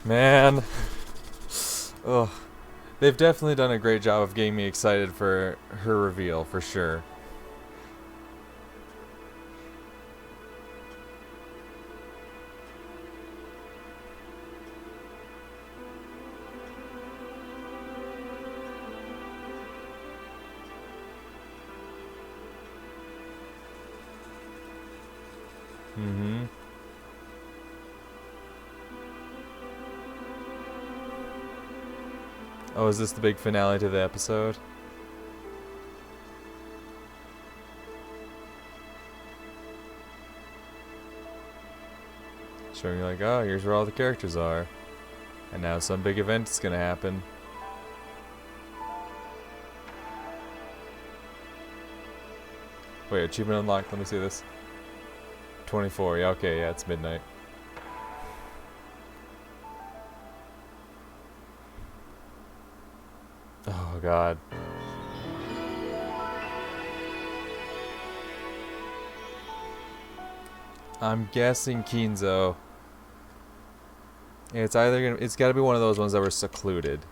Man. Ugh. They've definitely done a great job of getting me excited for her reveal, for sure. Mm-hmm. Oh, is this the big finale to the episode? Showing you like, oh, here's where all the characters are. And now some big event is gonna happen. Wait, achievement unlocked, let me see this. 24, yeah, okay, yeah, it's midnight. Oh god. I'm guessing Kinzo. It's gotta be one of those ones that were secluded.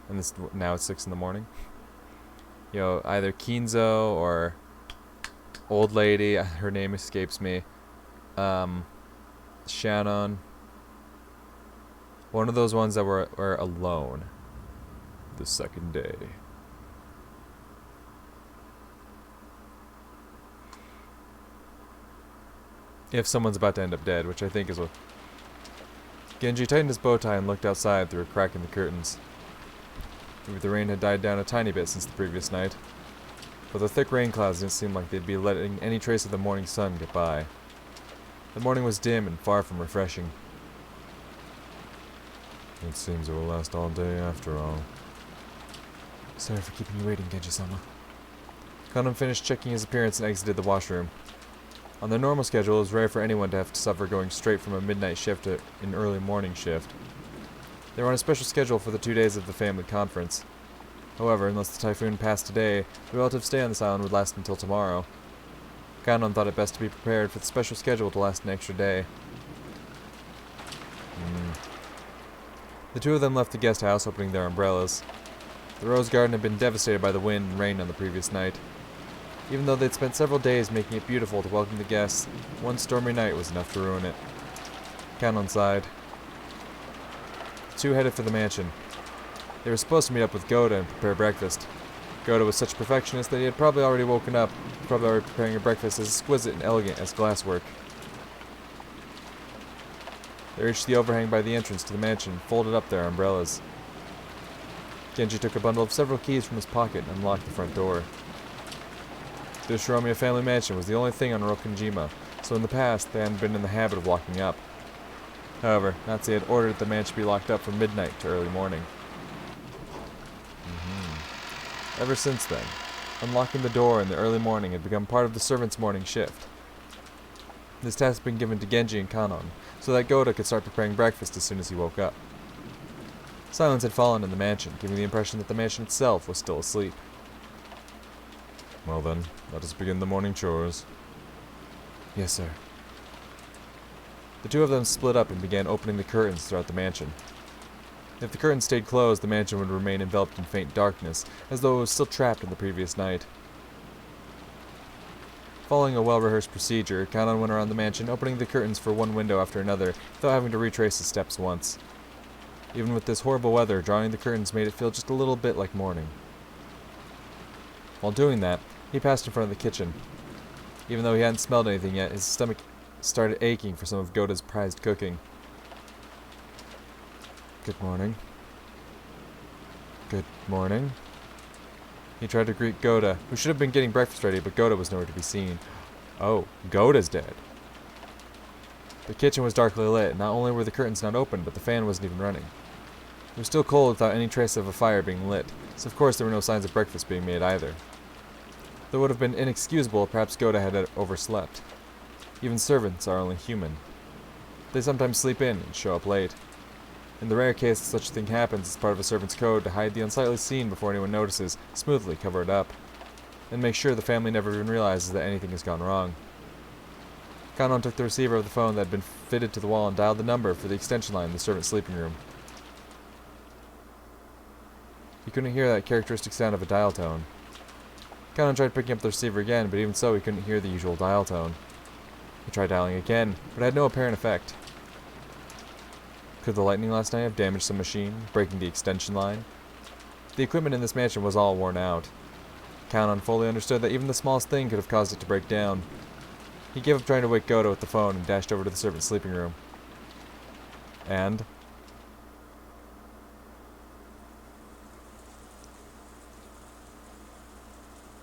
And this now it's 6 in the morning. Either Kinzo or old lady, her name escapes me. Shannon. One of those ones that were alone. The second day. If someone's about to end up dead, which I think is what... Genji tightened his bow tie and looked outside through a crack in the curtains. Maybe the rain had died down a tiny bit since the previous night, but the thick rain clouds didn't seem like they'd be letting any trace of the morning sun get by. The morning was dim and far from refreshing. It seems it will last all day after all. Sorry for keeping you waiting, Genji-sama. Kanon finished checking his appearance and exited the washroom. On their normal schedule, it was rare for anyone to have to suffer going straight from a midnight shift to an early morning shift. They were on a special schedule for the 2 days of the family conference. However, unless the typhoon passed today, the relative stay on this island would last until tomorrow. Kanon thought it best to be prepared for the special schedule to last an extra day. The two of them left the guest house, opening their umbrellas. The rose garden had been devastated by the wind and rain on the previous night. Even though they'd spent several days making it beautiful to welcome the guests, one stormy night was enough to ruin it. Kanon sighed. The two headed for the mansion. They were supposed to meet up with Goda and prepare breakfast. Goda was such a perfectionist that he had probably already woken up, probably already preparing a breakfast as exquisite and elegant as glasswork. They reached the overhang by the entrance to the mansion and folded up their umbrellas. Genji took a bundle of several keys from his pocket and unlocked the front door. The Shiromiya family mansion was the only thing on Rokkenjima, so in the past they hadn't been in the habit of locking up. However, Natsu had ordered the mansion be locked up from midnight to early morning. Ever since then, unlocking the door in the early morning had become part of the servants' morning shift. This task had been given to Genji and Kanon, so that Goda could start preparing breakfast as soon as he woke up. Silence had fallen in the mansion, giving the impression that the mansion itself was still asleep. Well then, let us begin the morning chores. Yes, sir. The two of them split up and began opening the curtains throughout the mansion. If the curtains stayed closed, the mansion would remain enveloped in faint darkness, as though it was still trapped in the previous night. Following a well-rehearsed procedure, Kanon went around the mansion, opening the curtains for one window after another, without having to retrace his steps once. Even with this horrible weather, drawing the curtains made it feel just a little bit like morning. While doing that, he passed in front of the kitchen. Even though he hadn't smelled anything yet, his stomach started aching for some of Goda's prized cooking. Good morning. Good morning. He tried to greet Goda, who should have been getting breakfast ready, but Goda was nowhere to be seen. Oh, Goda's dead. The kitchen was darkly lit, and not only were the curtains not open, but the fan wasn't even running. It was still cold without any trace of a fire being lit, so of course there were no signs of breakfast being made either. Though it would have been inexcusable if perhaps Goda had overslept. Even servants are only human. They sometimes sleep in and show up late. In the rare case that such a thing happens, it's part of a servant's code to hide the unsightly scene before anyone notices, smoothly cover it up, and make sure the family never even realizes that anything has gone wrong. Kanon took the receiver of the phone that had been fitted to the wall and dialed the number for the extension line in the servant's sleeping room. He couldn't hear that characteristic sound of a dial tone. Kanon tried picking up the receiver again, but even so he couldn't hear the usual dial tone. He tried dialing again, but it had no apparent effect. Could the lightning last night have damaged some machine, breaking the extension line? The equipment in this mansion was all worn out. Kanon fully understood that even the smallest thing could have caused it to break down. He gave up trying to wake Goto with the phone and dashed over to the servant's sleeping room. And?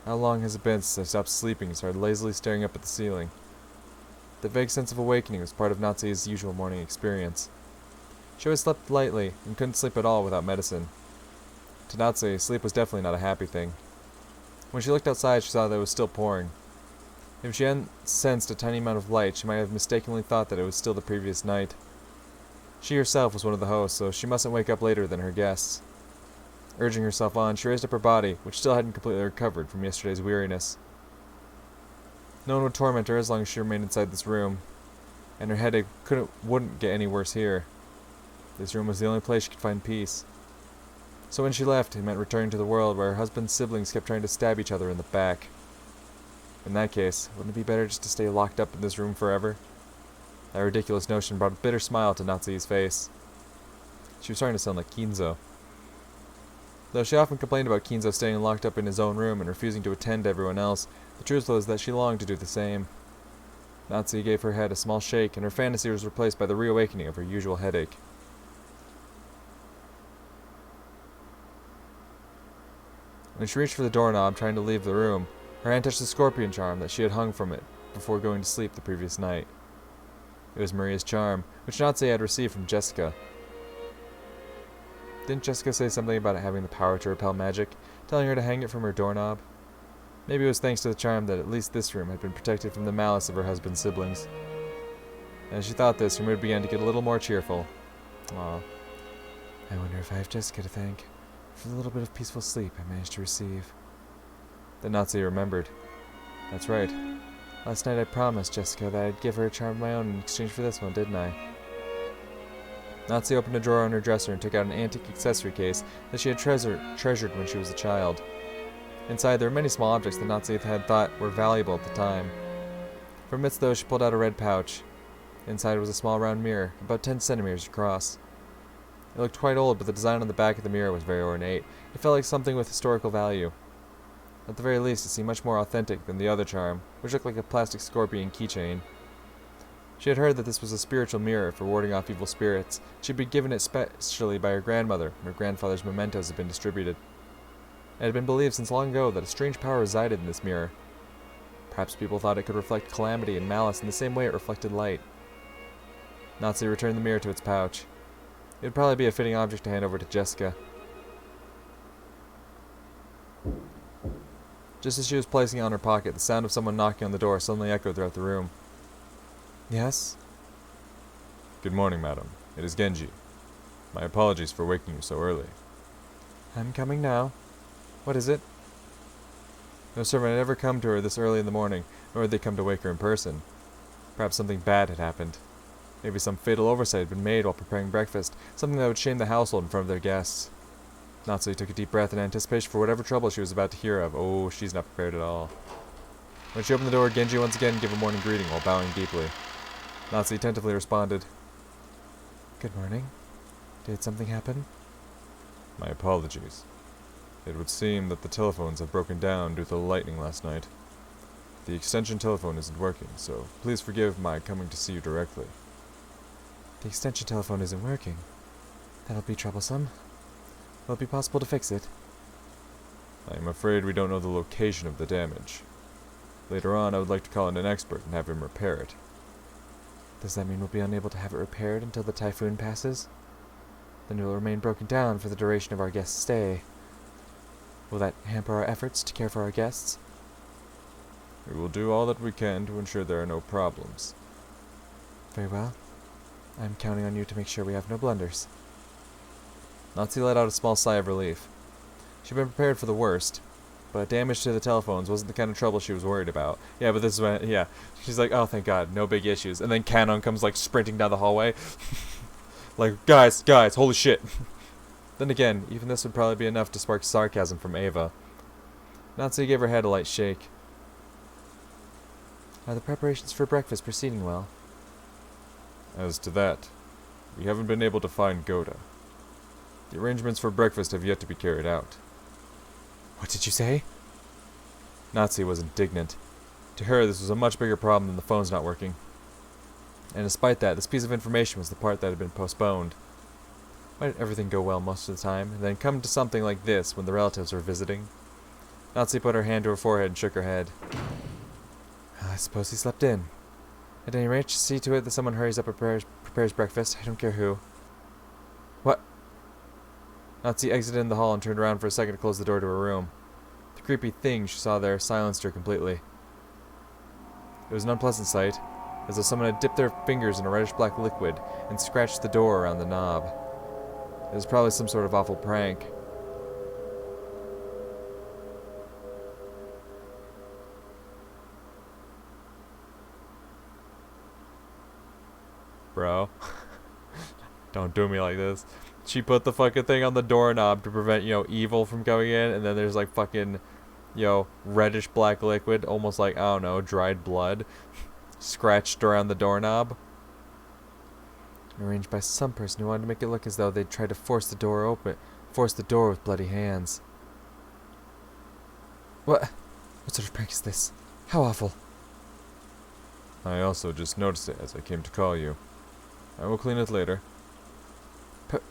How long has it been since I stopped sleeping and started lazily staring up at the ceiling? The vague sense of awakening was part of Natsu's usual morning experience. She always slept lightly and couldn't sleep at all without medicine. To Natsu, sleep was definitely not a happy thing. When she looked outside, she saw that it was still pouring. If she hadn't sensed a tiny amount of light, she might have mistakenly thought that it was still the previous night. She herself was one of the hosts, so she mustn't wake up later than her guests. Urging herself on, she raised up her body, which still hadn't completely recovered from yesterday's weariness. No one would torment her as long as she remained inside this room, and her headache wouldn't get any worse here. This room was the only place she could find peace. So when she left, it meant returning to the world where her husband's siblings kept trying to stab each other in the back. In that case, wouldn't it be better just to stay locked up in this room forever? That ridiculous notion brought a bitter smile to Natsu's face. She was starting to sound like Kinzo. Though she often complained about Kinzo staying locked up in his own room and refusing to attend to everyone else, the truth was that she longed to do the same. Natsu gave her head a small shake, and her fantasy was replaced by the reawakening of her usual headache. When she reached for the doorknob, trying to leave the room, her hand touched the scorpion charm that she had hung from it before going to sleep the previous night. It was Maria's charm, which Natsu had received from Jessica. Didn't Jessica say something about it having the power to repel magic, telling her to hang it from her doorknob? Maybe it was thanks to the charm that at least this room had been protected from the malice of her husband's siblings. As she thought this, her mood began to get a little more cheerful. Aw. I wonder if I have Jessica to thank for the little bit of peaceful sleep I managed to receive. Then Natsu remembered. That's right. Last night I promised Jessica that I'd give her a charm of my own in exchange for this one, didn't I? Natsu opened a drawer on her dresser and took out an antique accessory case that she had treasured when she was a child. Inside, there were many small objects that Natsu had thought were valuable at the time. From amidst those, she pulled out a red pouch. Inside was a small round mirror, about 10 centimeters across. It looked quite old, but the design on the back of the mirror was very ornate. It felt like something with historical value. At the very least, it seemed much more authentic than the other charm, which looked like a plastic scorpion keychain. She had heard that this was a spiritual mirror for warding off evil spirits. She had been given it specially by her grandmother, when her grandfather's mementos had been distributed. It had been believed since long ago that a strange power resided in this mirror. Perhaps people thought it could reflect calamity and malice in the same way it reflected light. Natsu returned the mirror to its pouch. It would probably be a fitting object to hand over to Jessica. Just as she was placing it on her pocket, the sound of someone knocking on the door suddenly echoed throughout the room. Yes? Good morning, madam. It is Genji. My apologies for waking you so early. I'm coming now. What is it? No servant had ever come to her this early in the morning, nor had they come to wake her in person. Perhaps something bad had happened. Maybe some fatal oversight had been made while preparing breakfast, something that would shame the household in front of their guests. Natsu took a deep breath in anticipation for whatever trouble she was about to hear of. Oh, she's not prepared at all. When she opened the door, Genji once again gave a morning greeting while bowing deeply. Natsu attentively responded. Good morning. Did something happen? My apologies. It would seem that the telephones have broken down due to the lightning last night. The extension telephone isn't working, so please forgive my coming to see you directly. The extension telephone isn't working. That'll be troublesome. Will it be possible to fix it? I am afraid we don't know the location of the damage. Later on, I would like to call in an expert and have him repair it. Does that mean we'll be unable to have it repaired until the typhoon passes? Then it will remain broken down for the duration of our guest's stay. Will that hamper our efforts to care for our guests? We will do all that we can to ensure there are no problems. Very well. I'm counting on you to make sure we have no blunders. Natsu let out a small sigh of relief. She had been prepared for the worst. But damage to the telephones wasn't the kind of trouble she was worried about. Yeah, but this is when, yeah. She's like, oh, thank God, no big issues. And then Canon comes, like, sprinting down the hallway. Like, guys, holy shit. Then again, even this would probably be enough to spark sarcasm from Ava. Natsuki gave her head a light shake. Are the preparations for breakfast proceeding well? As to that, we haven't been able to find Goda. The arrangements for breakfast have yet to be carried out. What did you say? Natsuki was indignant. To her, this was a much bigger problem than the phones not working. And despite that, this piece of information was the part that had been postponed. Why did everything go well most of the time, and then come to something like this when the relatives were visiting? Natsuki put her hand to her forehead and shook her head. I suppose he slept in. At any rate, see to it that someone hurries up and prepares breakfast. I don't care who. What? Natsuki exited the hall and turned around for a second to close the door to her room. The creepy thing she saw there silenced her completely. It was an unpleasant sight, as though someone had dipped their fingers in a reddish-black liquid and scratched the door around the knob. It was probably some sort of awful prank. Bro. Don't do me like this. She put the fucking thing on the doorknob to prevent, evil from going in, and then there's like fucking, reddish black liquid, almost like, I don't know, dried blood, scratched around the doorknob. Arranged by some person who wanted to make it look as though they'd tried to force the door with bloody hands. What sort of prank is this? How awful. I also just noticed it as I came to call you. I will clean it later.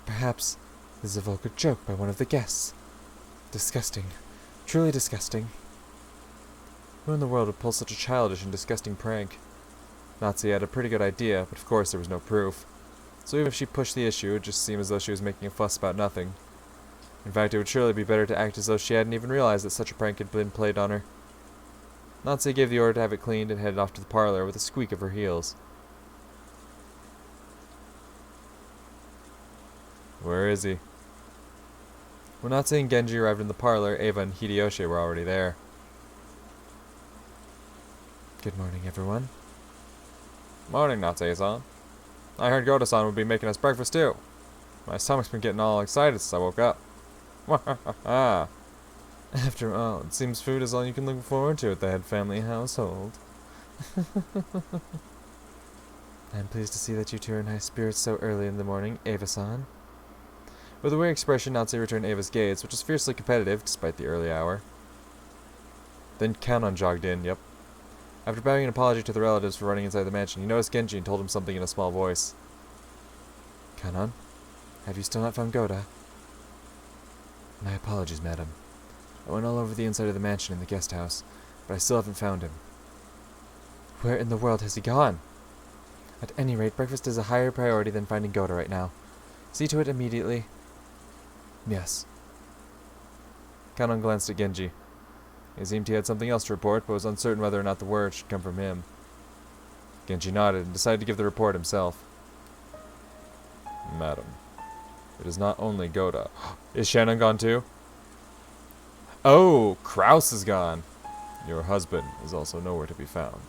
Perhaps this is a vulgar joke by one of the guests. Disgusting. Truly disgusting. Who in the world would pull such a childish and disgusting prank? Natsuki had a pretty good idea, but of course there was no proof. So even if she pushed the issue, it just seemed as though she was making a fuss about nothing. In fact, it would surely be better to act as though she hadn't even realized that such a prank had been played on her. Natsuki gave the order to have it cleaned and headed off to the parlor with a squeak of her heels. Where is he? When Natsuki and Genji arrived in the parlor, Ava and Hideyoshi were already there. Good morning, everyone. Morning, Natsuki-san. I heard Goda-san would be making us breakfast too. My stomach's been getting all excited since I woke up. After all, it seems food is all you can look forward to at the head family household. I'm pleased to see that you two are in high spirits so early in the morning, Ava-san. With a weird expression, Natsuki returned Ava's gaze, which was fiercely competitive, despite the early hour. Then Kanon jogged in, yep. After bowing an apology to the relatives for running inside the mansion, he noticed Genji and told him something in a small voice. Kanon, have you still not found Goda? My apologies, madam. I went all over the inside of the mansion and the guest house, but I still haven't found him. Where in the world has he gone? At any rate, breakfast is a higher priority than finding Goda right now. See to it immediately. Yes. Kanon glanced at Genji. It seemed he had something else to report, but was uncertain whether or not the word should come from him. Genji nodded and decided to give the report himself. Madam, it is not only Goda. Is Shannon gone too? Oh, Kraus is gone. Your husband is also nowhere to be found.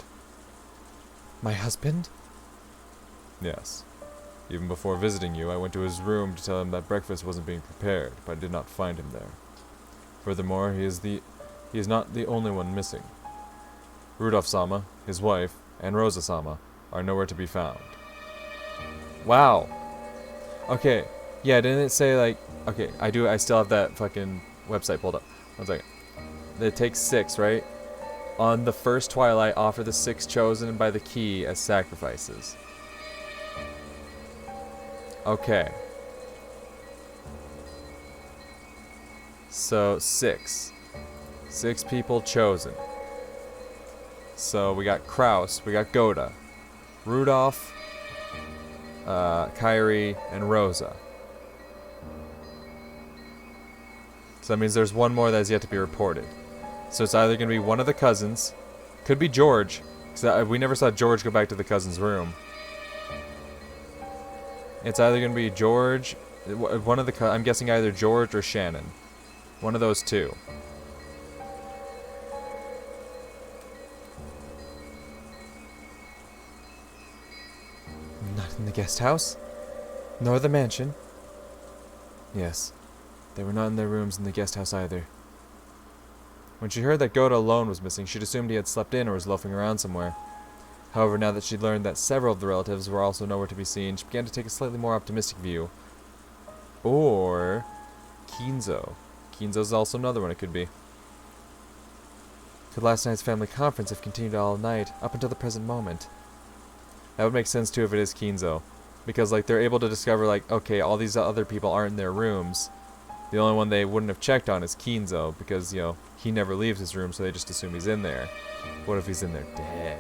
My husband? Yes. Even before visiting you, I went to his room to tell him that breakfast wasn't being prepared, but I did not find him there. Furthermore, he is not the only one missing. Rudolph-sama, his wife, and Rosa-sama are nowhere to be found. Wow. Okay. Yeah, didn't it say like... Okay, I still have that fucking website pulled up. 1 second. It takes 6, right? On the first twilight, offer the 6 chosen by the key as sacrifices. Okay. So, 6. 6 people chosen. So, we got Kraus, we got Goda, Rudolph, Kairi, and Rosa. So that means there's one more that has yet to be reported. So it's either going to be one of the cousins. Could be George. Because we never saw George go back to the cousin's room. It's either going to be George. One of the I'm guessing either George or Shannon. One of those two. guest house? Nor the mansion? Yes. They were not in their rooms in the guest house either. When she heard that Goda alone was missing, she'd assumed he had slept in or was loafing around somewhere. However, now that she'd learned that several of the relatives were also nowhere to be seen, she began to take a slightly more optimistic view. Or Kinzo. Kinzo's also another one it could be. Could last night's family conference have continued all night, up until the present moment? That would make sense too if it is Kinzo. Because, like, they're able to discover, like, okay, all these other people aren't in their rooms. The only one they wouldn't have checked on is Kinzo, because, you know, he never leaves his room, so they just assume he's in there. What if he's in there dead?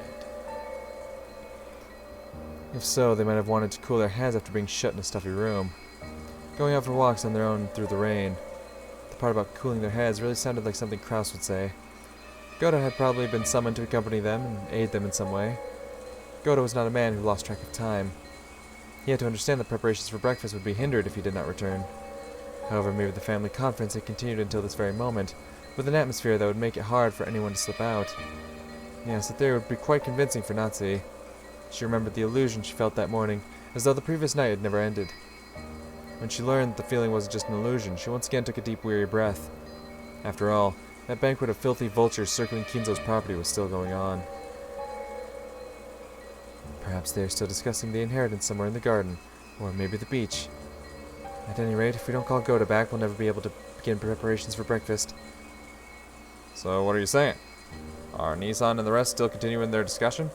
If so, they might have wanted to cool their heads after being shut in a stuffy room. Going out for walks on their own through the rain. The part about cooling their heads really sounded like something Kraus would say. Goda had probably been summoned to accompany them and aid them in some way. Goda was not a man who lost track of time. He had to understand that preparations for breakfast would be hindered if he did not return. However, maybe the family conference had continued until this very moment, with an atmosphere that would make it hard for anyone to slip out. Yes, the theory would be quite convincing for Natsuki. She remembered the illusion she felt that morning, as though the previous night had never ended. When she learned that the feeling wasn't just an illusion, she once again took a deep, weary breath. After all, that banquet of filthy vultures circling Kinzo's property was still going on. Perhaps they are still discussing the inheritance somewhere in the garden, or maybe the beach. At any rate, if we don't call Goda back, we'll never be able to begin preparations for breakfast. So what are you saying? Are Nissan and the rest still continuing their discussion?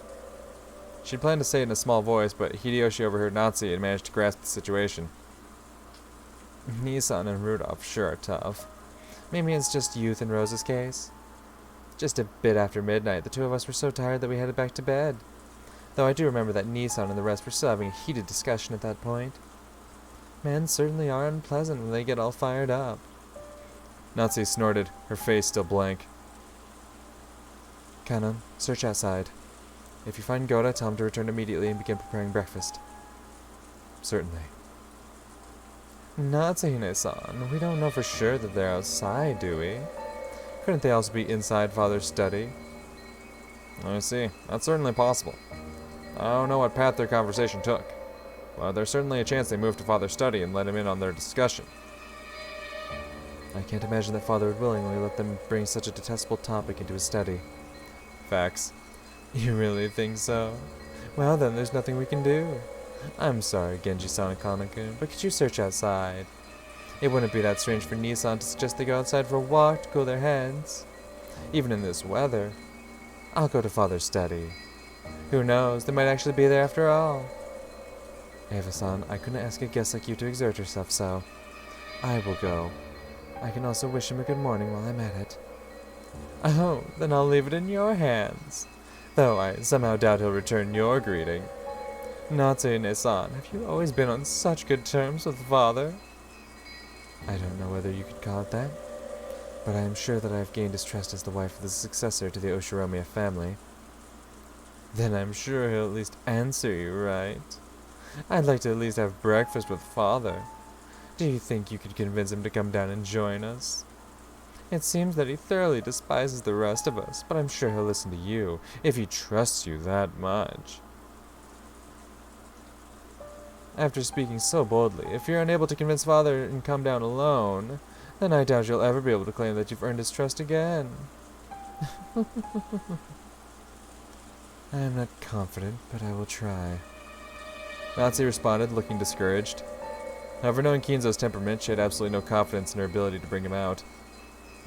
She'd planned to say it in a small voice, but Hideyoshi overheard Natsuki and managed to grasp the situation. Nissan and Rudolph sure are tough. Maybe it's just youth in Rose's case. Just a bit after midnight, the two of us were so tired that we headed back to bed. Though I do remember that Nissan and the rest were still having a heated discussion at that point. Men certainly are unpleasant when they get all fired up. Natsuki snorted, her face still blank. Kanon, search outside. If you find Goda, tell him to return immediately and begin preparing breakfast. Certainly. Natsuhine-san, we don't know for sure that they're outside, do we? Couldn't they also be inside Father's study? I see. That's certainly possible. I don't know what path their conversation took, but there's certainly a chance they moved to Father's study and let him in on their discussion. I can't imagine that Father would willingly let them bring such a detestable topic into his study. Facts. You really think so? Well then, there's nothing we can do. I'm sorry, Genji-san and Kanako, but could you search outside? It wouldn't be that strange for Nissan to suggest they go outside for a walk to cool their heads. Even in this weather. I'll go to Father's study. Who knows, they might actually be there after all. Eva-san, I couldn't ask a guest like you to exert herself so. I will go. I can also wish him a good morning while I'm at it. Oh, then I'll leave it in your hands. Though I somehow doubt he'll return your greeting. Natsuhine-san, have you always been on such good terms with Father? I don't know whether you could call it that, but I am sure that I have gained his trust as the wife of the successor to the Oshiromiya family. Then I'm sure he'll at least answer you, right? I'd like to at least have breakfast with Father. Do you think you could convince him to come down and join us? It seems that he thoroughly despises the rest of us, but I'm sure he'll listen to you, if he trusts you that much. After speaking so boldly, if you're unable to convince Father and come down alone, then I doubt you'll ever be able to claim that you've earned his trust again. I am not confident, but I will try. Natsuki responded, looking discouraged. However, knowing Kinzo's temperament, she had absolutely no confidence in her ability to bring him out.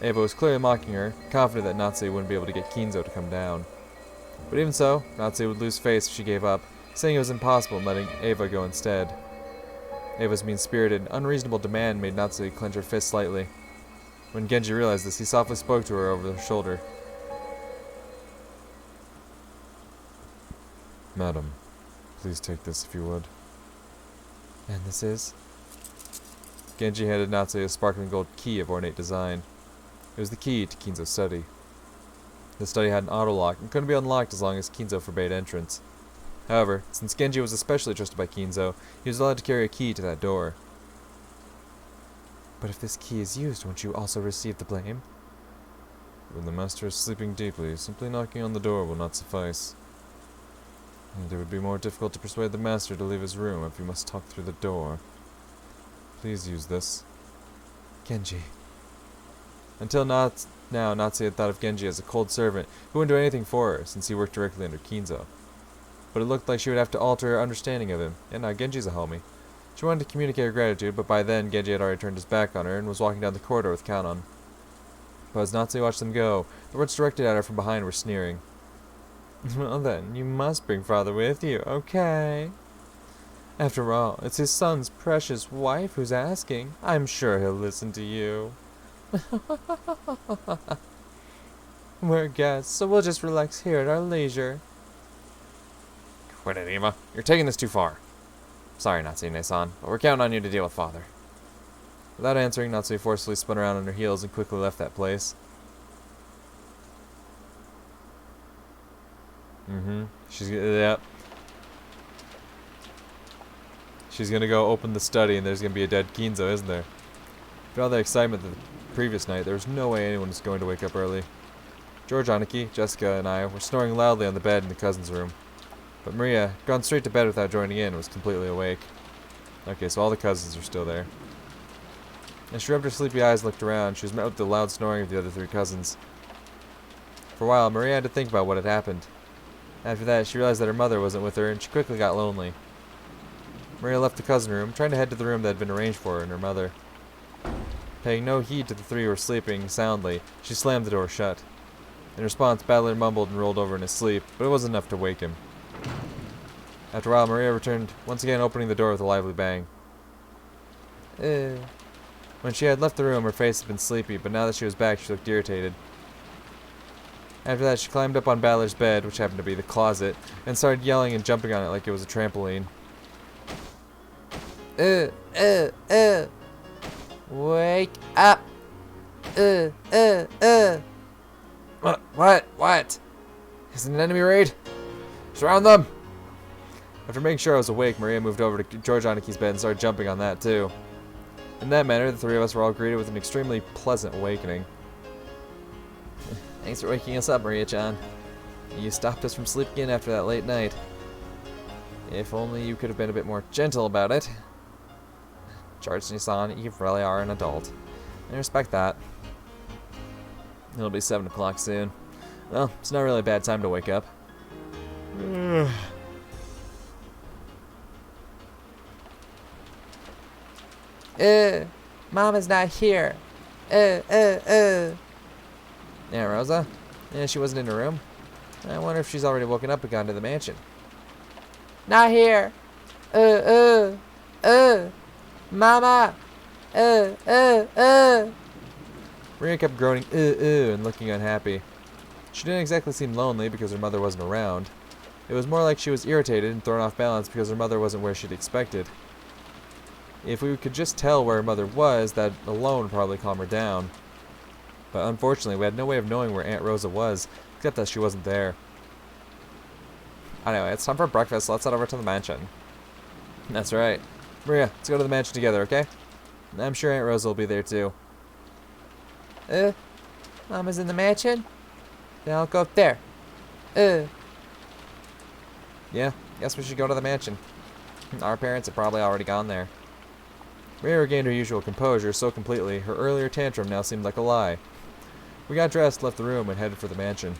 Eva was clearly mocking her, confident that Natsuki wouldn't be able to get Kinzo to come down. But even so, Natsuki would lose face if she gave up, saying it was impossible and letting Eva go instead. Eva's mean-spirited, unreasonable demand made Natsuki clench her fist slightly. When Genji realized this, he softly spoke to her over her shoulder. Madam, please take this if you would. And this is? Genji handed Natsuki a sparkling gold key of ornate design. It was the key to Kinzo's study. The study had an auto-lock and couldn't be unlocked as long as Kinzo forbade entrance. However, since Genji was especially trusted by Kinzo, he was allowed to carry a key to that door. But if this key is used, won't you also receive the blame? When the master is sleeping deeply, simply knocking on the door will not suffice. And it would be more difficult to persuade the master to leave his room if you must talk through the door. Please use this. Genji. Until now, Natsu had thought of Genji as a cold servant who wouldn't do anything for her, since he worked directly under Kinzo. But it looked like she would have to alter her understanding of him, and now Genji's a homie. She wanted to communicate her gratitude, but by then Genji had already turned his back on her and was walking down the corridor with Kanon. But as Natsu watched them go, the words directed at her from behind were sneering. Well then, you must bring father with you, okay? After all, it's his son's precious wife who's asking. I'm sure he'll listen to you. We're guests, so we'll just relax here at our leisure. Quit it, Ima. You're taking this too far. Sorry, Natsume-san, but we're counting on you to deal with father. Without answering, Natsume forcefully spun around on her heels and quickly left that place. Yep. She's gonna go open the study and there's gonna be a dead Kinzo, isn't there? After all the excitement the previous night, there was no way anyone was going to wake up early. George, Aniki, Jessica, and I were snoring loudly on the bed in the cousin's room. But Maria, gone straight to bed without joining in, was completely awake. Okay, so all the cousins are still there. As she rubbed her sleepy eyes and looked around, she was met with the loud snoring of the other three cousins. For a while, Maria had to think about what had happened. After that, she realized that her mother wasn't with her, and she quickly got lonely. Maria left the cousin room, trying to head to the room that had been arranged for her and her mother. Paying no heed to the three who were sleeping soundly, she slammed the door shut. In response, Battler mumbled and rolled over in his sleep, but it wasn't enough to wake him. After a while, Maria returned, once again opening the door with a lively bang. When she had left the room, her face had been sleepy, but now that she was back, she looked irritated. After that, she climbed up on Battler's bed, which happened to be the closet, and started yelling and jumping on it like it was a trampoline. Wake up! What? Is it an enemy raid? Surround them! After making sure I was awake, Maria moved over to George Aniki's bed and started jumping on that, too. In that manner, the three of us were all greeted with an extremely pleasant awakening. Thanks for waking us up, Maria-chan. You stopped us from sleeping in after that late night. If only you could have been a bit more gentle about it. George-san, you really are an adult. I respect that. It'll be 7 o'clock soon. Well, it's not really a bad time to wake up. Mama's not here. Yeah, Rosa? Yeah, she wasn't in her room. I wonder if she's already woken up and gone to the mansion. Not here. Mama. Maria kept groaning, and looking unhappy. She didn't exactly seem lonely because her mother wasn't around. It was more like she was irritated and thrown off balance because her mother wasn't where she'd expected. If we could just tell where her mother was, that alone would probably calm her down. But unfortunately, we had no way of knowing where Aunt Rosa was, except that she wasn't there. Anyway, it's time for breakfast, so let's head over to the mansion. That's right. Maria, let's go to the mansion together, okay? I'm sure Aunt Rosa will be there too. Mama's in the mansion? Then I'll go up there. Yeah, guess we should go to the mansion. Our parents have probably already gone there. Maria regained her usual composure so completely, her earlier tantrum now seemed like a lie. We got dressed, left the room, and headed for the mansion.